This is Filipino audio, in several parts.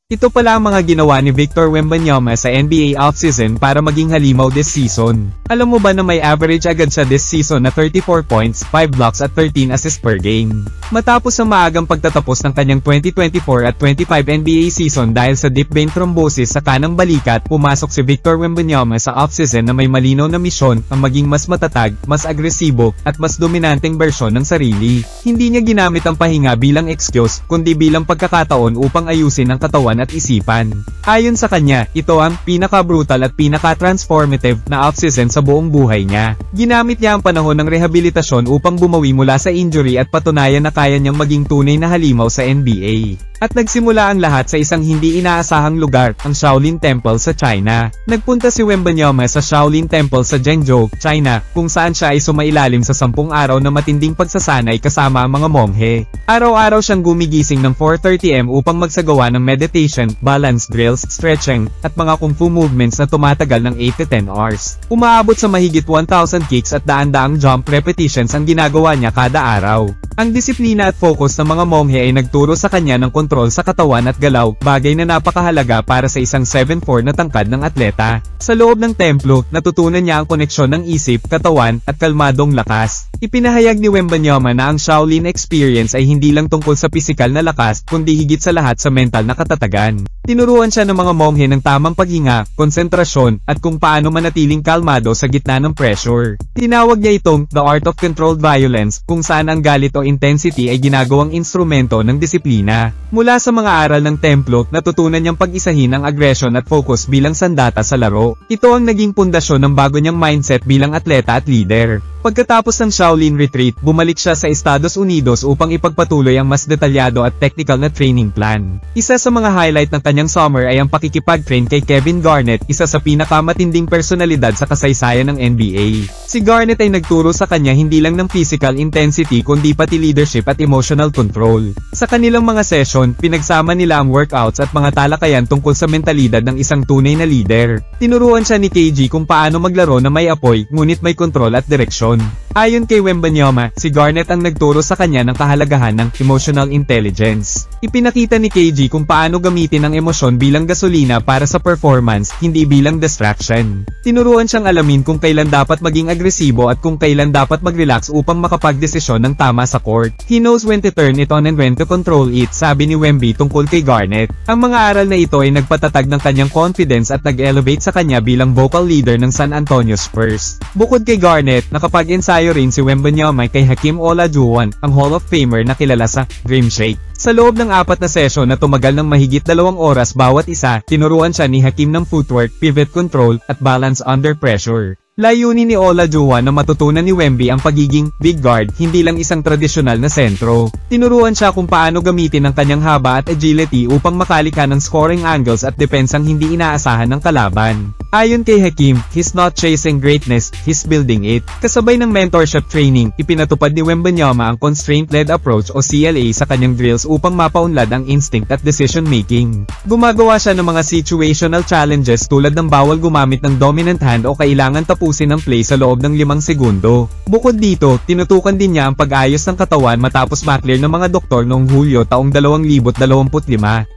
Ito pala ang mga ginawa ni Victor Wembanyama sa NBA offseason para maging halimaw this season. Alam mo ba na may average agad siya this season na 34 points, 5 blocks at 13 assists per game. Matapos ang maagang pagtatapos ng kanyang 2024 at 25 NBA season dahil sa deep vein thrombosis sa kanang balikat, pumasok si Victor Wembanyama sa offseason na may malinaw na misyon ang maging mas matatag, mas agresibo, at mas dominanteng bersyon ng sarili. Hindi niya ginamit ang pahinga bilang excuse, kundi bilang pagkakataon upang ayusin ang katawan at isipan. Ayon sa kanya, ito ang pinaka-brutal at pinaka-transformative na offseason sa buong buhay niya. Ginamit niya ang panahon ng rehabilitasyon upang bumawi mula sa injury at patunayan na kaya niyang maging tunay na halimaw sa NBA. At nagsimula ang lahat sa isang hindi inaasahang lugar, ang Shaolin Temple sa China. Nagpunta si Wembanyama sa Shaolin Temple sa Zhengzhou, China, kung saan siya ay sumailalim sa 10 araw na matinding pagsasanay kasama ang mga monghe. Araw-araw siyang gumigising ng 4:30 am upang magsagawa ng meditation, balance drills, stretching, at mga kung fu movements na tumatagal ng 8 to 10 hours. Umaabot sa mahigit 1,000 kicks at daan-daang jump repetitions ang ginagawa niya kada araw. Ang disiplina at focus ng mga monghe ay nagturo sa kanya ng kontrol sa katawan at galaw, bagay na napakahalaga para sa isang 7'4" na tangkad ng atleta. Sa loob ng templo, natutunan niya ang koneksyon ng isip, katawan, at kalmadong lakas. Ipinahayag ni Wembanyama na ang Shaolin experience ay hindi lang tungkol sa pisikal na lakas, kundi higit sa lahat sa mental na katatagan. Tinuruan siya ng mga monghe ng tamang paghinga, konsentrasyon, at kung paano manatiling kalmado sa gitna ng pressure. Tinawag niya itong The Art of Controlled Violence, kung saan ang galit o intensity ay ginagawang instrumento ng disiplina. Mula sa mga aral ng templo, natutunan niyang pag-isahin ang aggression at focus bilang sandata sa laro. Ito ang naging pundasyon ng bago niyang mindset bilang atleta at leader. Pagkatapos ng Shaolin Retreat, bumalik siya sa Estados Unidos upang ipagpatuloy ang mas detalyado at technical na training plan. Isa sa mga highlight ng kanyang summer ay ang pakikipag-train kay Kevin Garnett, isa sa pinakamatinding personalidad sa kasaysayan ng NBA. Si Garnett ay nagturo sa kanya hindi lang ng physical intensity kundi pati leadership at emotional control. Sa kanilang mga session, pinagsama nila ang workouts at mga talakayan tungkol sa mentalidad ng isang tunay na leader. Tinuruan siya ni KG kung paano maglaro na may apoy, ngunit may kontrol at direksyon. Ayon kay Wembanyama, si Garnett ang nagturo sa kanya ng kahalagahan ng emotional intelligence. Ipinakita ni KG kung paano gamitin ang emosyon bilang gasolina para sa performance, hindi bilang distraction. Tinuruan siyang alamin kung kailan dapat maging agresibo at kung kailan dapat mag-relax upang makapagdesisyon ng tama sa court. He knows when to turn it on and when to control it, sabi ni Wemby tungkol kay Garnett. Ang mga aral na ito ay nagpatatag ng kanyang confidence at nag-elevate sa kanya bilang vocal leader ng San Antonio Spurs. Bukod kay Garnett, nakapag-ensayo rin si Wembanyama kay Hakeem Olajuwon, ang Hall of Famer na kilala sa Dream Shake. Sa loob ng 4 na session na tumagal ng mahigit 2 oras bawat isa, tinuruan siya ni Hakeem ng footwork, pivot control, at balance under pressure. Layunin ni Olajuwon na matutunan ni Wemby ang pagiging big guard, hindi lang isang tradisyonal na sentro. Tinuruan siya kung paano gamitin ang kanyang haba at agility upang makalika ng scoring angles at depensang hindi inaasahan ng kalaban. Ayon kay Hakeem, he's not chasing greatness, he's building it. Kasabay ng mentorship training, ipinatupad ni Wembanyama ang constraint-led approach o CLA sa kanyang drills upang mapaunlad ang instinct at decision-making. Gumagawa siya ng mga situational challenges tulad ng bawal gumamit ng dominant hand o kailangan tapusin ang play sa loob ng 5 segundo. Bukod dito, tinutukan din niya ang pag-ayos ng katawan matapos maklear ng mga doktor noong Hulyo taong 2025.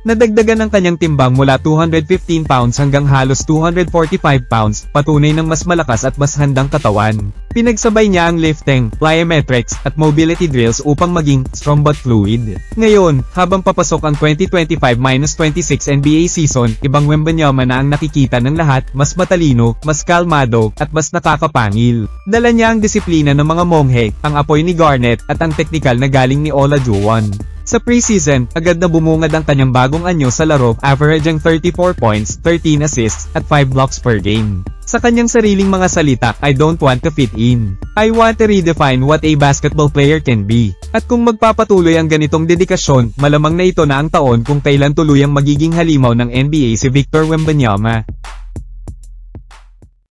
Nadagdagan ang kanyang timbang mula 215 pounds hanggang halos 245 pounds, patunay ng mas malakas at mas handang katawan. Pinagsabay niya ang lifting, plyometrics, at mobility drills upang maging strong but fluid. Ngayon, habang papasok ang 2025-26 NBA season, ibang Wembanyama na ang nakikita ng lahat, mas matalino, mas kalmado, at mas nakakapangil. Dala niya ang disiplina ng mga monghe, ang apoy ni Garnett, at ang teknikal na galing ni Olajuwon. Sa preseason, agad na bumungad ang kanyang bagong anyo sa laro, averaging 34 points, 13 assists, at 5 blocks per game. Sa kanyang sariling mga salita, I don't want to fit in. I want to redefine what a basketball player can be. At kung magpapatuloy ang ganitong dedikasyon, malamang na ito na ang taon kung kailan tuluyang magiging halimaw ng NBA si Victor Wembanyama.